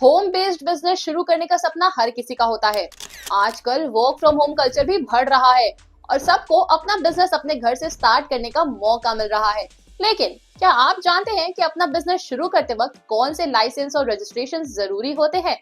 Home based business शुरू करने का सपना हर किसी का होता है। आजकल वर्क फ्रॉम होम कल्चर भी बढ़ रहा है और सबको अपना बिजनेस अपने घर से स्टार्ट करने का मौका मिल रहा है। लेकिन क्या आप जानते हैं कि अपना बिजनेस शुरू करते वक्त कौन से लाइसेंस और रजिस्ट्रेशन जरूरी होते हैं?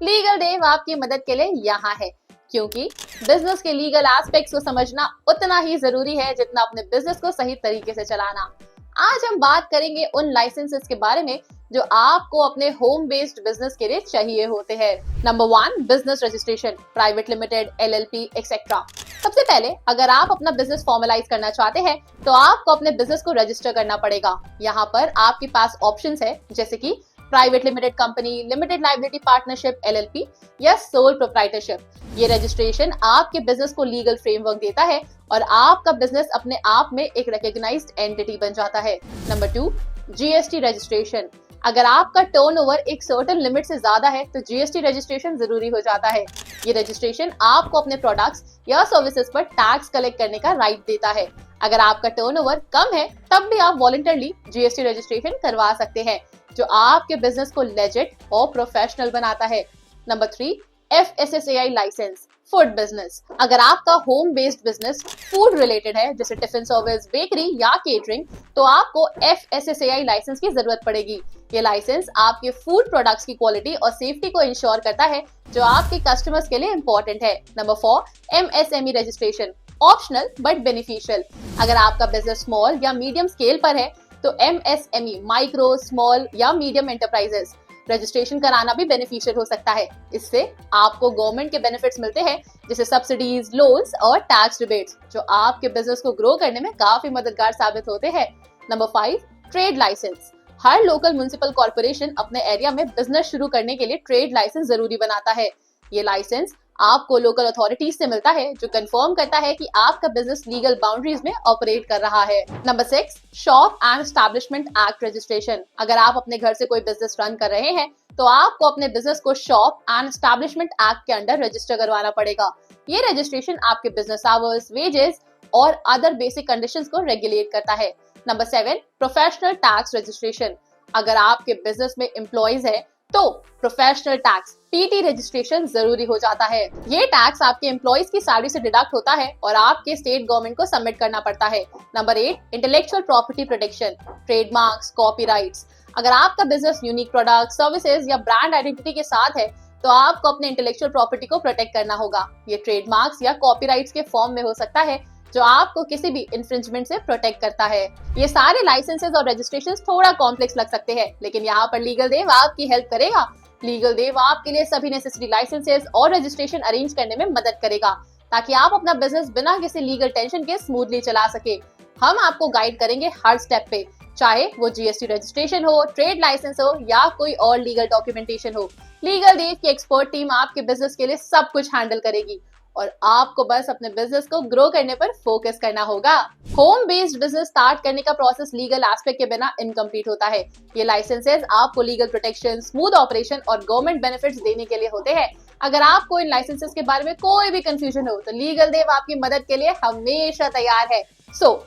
लीगल देव आपकी मदद के लिए यहाँ है, क्योंकि बिजनेस के लीगल एस्पेक्ट्स को समझना उतना ही जरूरी है जितना अपने बिजनेस को सही तरीके से चलाना। आज हम बात करेंगे उन लाइसेंसेस के बारे में जो आपको अपने होम बेस्ड बिजनेस के लिए चाहिए होते हैं। Number 1, business registration, private limited, LLP etcetera. सबसे पहले अगर आप अपना बिजनेस फॉर्मलाइज करना चाहते हैं तो आपको अपने बिजनेस को रजिस्टर करना पड़ेगा। यहाँ पर आपके पास ऑप्शंस है, जैसे कि private limited company, limited liability partnership LLP या सोल प्रोप्राइटरशिप। ये रजिस्ट्रेशन आपके बिजनेस को लीगल फ्रेमवर्क देता है और आपका बिजनेस अपने आप में एक रिकॉग्नाइज्ड एंटिटी बन जाता है। Number 2, GST registration. अगर आपका टर्नओवर एक सर्टेन लिमिट से ज्यादा है तो GST रजिस्ट्रेशन जरूरी हो जाता है। ये रजिस्ट्रेशन आपको अपने प्रोडक्ट्स या सर्विसेज पर टैक्स कलेक्ट करने का राइट देता है। अगर आपका टर्नओवर कम है तब भी आप वॉलंटरली GST रजिस्ट्रेशन करवा सकते हैं, जो आपके बिजनेस को लेजिट और प्रोफेशनल बनाता है। Number 3, FSSAI license, food business. अगर आपका home based business food related है, जैसे टिफिन सर्विस, बेकरी या केटरिंग, तो आपको FSSAI लाइसेंस की जरूरत पड़ेगी। ये लाइसेंस आपके फूड प्रोडक्ट्स की क्वालिटी और सेफ्टी को इंश्योर करता है, जो आपके कस्टमर्स के लिए इंपॉर्टेंट है। Number 4, MSME registration, optional but beneficial. अगर आपका बिजनेस स्मॉल या मीडियम स्केल पर है तो MSME, माइक्रो, स्मॉल या मीडियम एंटरप्राइजेस, रजिस्ट्रेशन कराना भी बेनिफिशियल हो सकता है। इससे आपको गवर्नमेंट के बेनिफिट्स मिलते हैं, जैसे सब्सिडीज, लोन्स और टैक्स रिबेट्स, जो आपके बिजनेस को ग्रो करने में काफी मददगार साबित होते हैं। Number 5, trade licence. हर लोकल म्युनिसिपल कॉर्पोरेशन अपने एरिया में बिजनेस शुरू करने के लिए ट्रेड लाइसेंस जरूरी बनाता है। ये लाइसेंस आपको लोकल अथॉरिटीज से मिलता है, जो कंफर्म करता है कि आपका बिजनेस लीगल बाउंड्रीज में ऑपरेट कर रहा है। Number 6, shop and establishment act registration. अगर आप अपने घर से कोई बिजनेस रन कर रहे हैं तो आपको अपने बिजनेस को शॉप एंड एस्टैब्लिशमेंट एक्ट के अंडर रजिस्टर करवाना पड़ेगा। ये रजिस्ट्रेशन आपके बिजनेस आवर्स, वेजेस और अदर बेसिक कंडीशंस को रेगुलेट करता है। Number 7, professional tax registration. अगर आपके बिजनेस में एम्प्लॉइज है तो प्रोफेशनल टैक्स PT रजिस्ट्रेशन जरूरी हो जाता है। ये टैक्स आपके एम्प्लॉइज की सैलरी से डिडक्ट होता है और आपके स्टेट गवर्नमेंट को सबमिट करना पड़ता है। Number 8, intellectual property protection, trademarks, copyrights. अगर आपका बिजनेस यूनिक प्रोडक्ट, सर्विसेज या ब्रांड आइडेंटिटी के साथ है तो आपको अपने इंटेलेक्चुअल प्रॉपर्टी को प्रोटेक्ट करना होगा। ये ट्रेडमार्क्स या कॉपीराइट्स के फॉर्म में हो सकता है, जो आपको किसी भी इन्फ्रिंजमेंट से प्रोटेक्ट करता है। ये सारे लाइसेंसेस और रजिस्ट्रेशंस थोड़ा कॉम्प्लेक्स लग सकते हैं, लेकिन यहाँ पर लीगल देव आपकी हेल्प करेगा। लीगल देव आपके लिए सभी नेसेसरी लाइसेंसेस और रजिस्ट्रेशन अरेंज करने में मदद करेगा, ताकि आप अपना बिजनेस बिना किसी लीगल टेंशन के स्मूथली चला सके। हम आपको गाइड करेंगे हर स्टेप पे, चाहे वो GST रजिस्ट्रेशन हो, ट्रेड लाइसेंस हो या कोई और लीगल डॉक्यूमेंटेशन हो। लीगल देव की एक्सपर्ट टीम आपके बिजनेस के लिए सब कुछ हैंडल करेगी और आपको बस अपने बिजनेस को ग्रो करने पर फोकस करना होगा। होम बेस्ड बिजनेस स्टार्ट करने का प्रोसेस लीगल एस्पेक्ट के बिना इनकम्प्लीट होता है। ये लाइसेंसेस आपको लीगल प्रोटेक्शन, स्मूथ ऑपरेशन और गवर्नमेंट बेनिफिट्स देने के लिए होते हैं। अगर आपको इन लाइसेंसेस के बारे में कोई भी कंफ्यूजन हो तो लीगल देव आपकी मदद के लिए हमेशा तैयार है।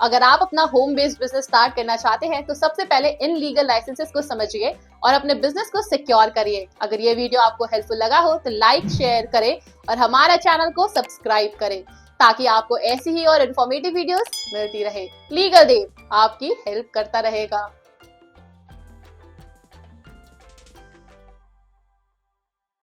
अगर आप अपना होम बेस्ड बिजनेस स्टार्ट करना चाहते हैं तो सबसे पहले इन लीगल लाइसेंसेस को समझिए और अपने बिजनेस को सिक्योर करिए। अगर ये वीडियो आपको हेल्पफुल लगा हो तो लाइक, शेयर करें और हमारा चैनल को सब्सक्राइब करें, ताकि आपको ऐसी ही और इन्फॉर्मेटिव वीडियोस मिलती रहे। लीगल देव आपकी हेल्प करता रहेगा।